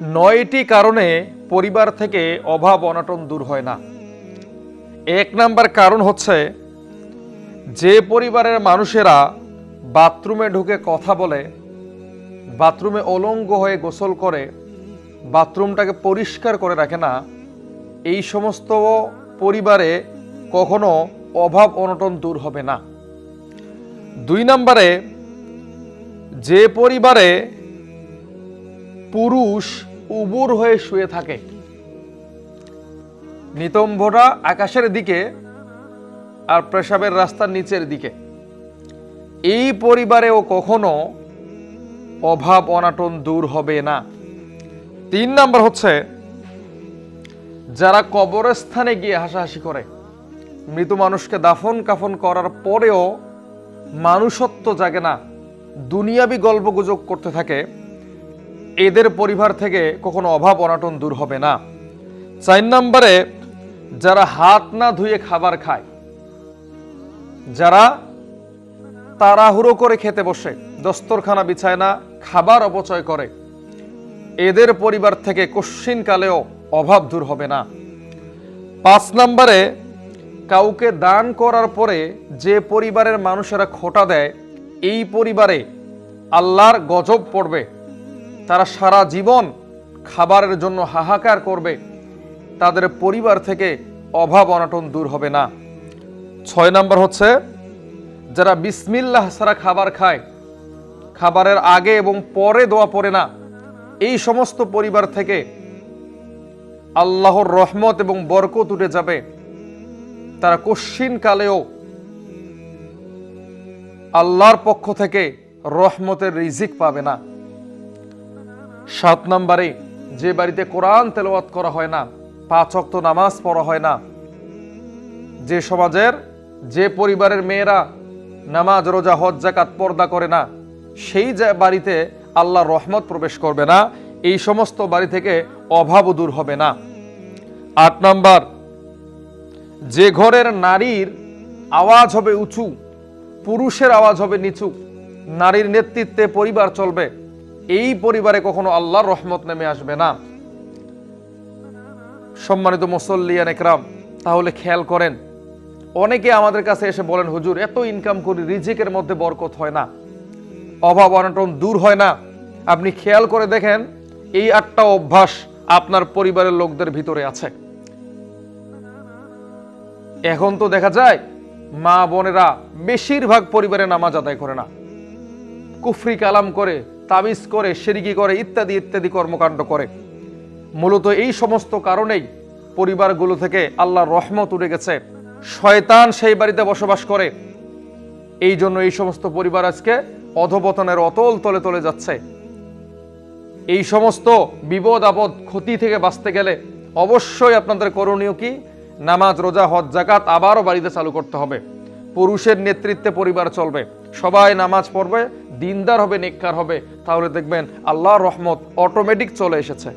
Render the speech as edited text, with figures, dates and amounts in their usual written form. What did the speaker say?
9টি কারণে পরিবার থেকে অভাব অনটন দূর হয় না। 1 নাম্বার কারণ হচ্ছে, যে পরিবারের মানুষেরা বাথরুমে ঢুকে কথা বলে, বাথরুমে অলঙ্গ হয়ে গোসল করে, বাথরুমটাকে পরিষ্কার করে রাখে না, এই সমস্ত পরিবারে কখনো অভাব অনটন দূর হবে না। 2 নাম্বারে, যে পরিবারে পুরুষ উবুর হয়ে শুয়ে থাকে, নিতম্বটা আকাশের দিকে আর পেশাবের রাস্তার নিচের দিকে, এই পরিবারেও কখনো অভাব অনাটন দূর হবে না। 3 নাম্বার হচ্ছে, যারা কবরস্থানে গিয়ে হাসাহাসি করে, মৃত মানুষকে দাফন কাফন করার পরেও মানুষত্ব জাগে না, দুনিয়াবি গল্পগুজব করতে থাকে, এদের পরিবার থেকে কখনো অভাব অনাটন দূর হবে না। 4 নম্বরে, যারা হাত না ধুয়ে খাবার খায়, যারা তাড়াহুড়ো করে খেতে বসে, দস্তরখানা বিছায় না, খাবার অপচয় করে, এদের পরিবার থেকে কশ্চিনকালেও অভাব দূর হবে না। 5 নম্বরে, কাউকে দান করার পরে যে পরিবারের মানুষেরা খোঁটা দেয়, এই পরিবারে আল্লাহর গজব পড়বে, তারা সারা জীবন খাবারের জন্য হাহাকার করবে, তাদের পরিবার থেকে অভাব অনটন দূর হবে না। 6 নম্বর হচ্ছে, যারা বিসমিল্লাহ ছাড়া খাবার খায়, খাবারের আগে এবং পরে দোয়া পড়ে না, এই সমস্ত পরিবার থেকে আল্লাহর রহমত এবং বরকত উঠে যাবে, তারা কশ্চিনকালেও আল্লাহর পক্ষ থেকে রহমতের রিজিক পাবে না। 7 নম্বরে, যে বাড়িতে কোরআন তেলাওয়াত করা হয় না, 5 ওয়াক্ত নামাজ পড়া হয় না, যে সমাজের, যে পরিবারের মেয়েরা নামাজ রোজা হজ যাকাত পর্দা করে না, সেই বাড়িতে আল্লাহর রহমত প্রবেশ করবে না, এই সমস্ত বাড়ি থেকে অভাবও দূর হবে না। 8 নম্বর, যে ঘরের নারীর আওয়াজ হবে উঁচু, পুরুষের আওয়াজ হবে নিচু, নারীর নেতৃত্বে পরিবার চলবে, এই পরিবারে কখনো আল্লাহর রহমত নেমে আসবে না। সম্মানিত মুসল্লিয়ান একরাম, তাহলে খেয়াল করেন, অনেকে আমাদের কাছে এসে বলেন, হুজুর এত ইনকাম করি, রিজিকের মধ্যে বরকত হয় না, অভাব অনটন দূর হয় না। আপনি খেয়াল করে দেখেন, এই 8টা অভ্যাস আপনার পরিবারের লোকদের ভিতরে আছে। এখন তো দেখা যায় মা বোনেরা বেশিরভাগ পরিবারে নামাজ আদায় করে না, কুফরি কালাম করে, তাবিজ করে, শিরকি করে, ইত্যাদি ইত্যাদি কর্মকাণ্ড করে। মূলত এই সমস্ত কারণেই পরিবারগুলো থেকে আল্লাহর রহমত উঠে গেছে, শয়তান সেই বাড়িতে বসবাস করে। এই জন্য এই সমস্ত পরিবার আজকে অধপতনের অতল তলে তলে যাচ্ছে। এই সমস্ত বিপদ আপদ ক্ষতি থেকে বাঁচতে গেলে অবশ্যই আপনাদের করণীয় কি? নামাজ রোজা হজ যাকাত আবারও বাড়িতে চালু করতে হবে। পুরুষের নেতৃত্বে পরিবার চলবে, সবাই নামাজ পড়বে, দিনদার হবে, নেককার হবে, তাহলে দেখবেন আল্লাহর রহমত অটোমেটিক চলে এসেছে।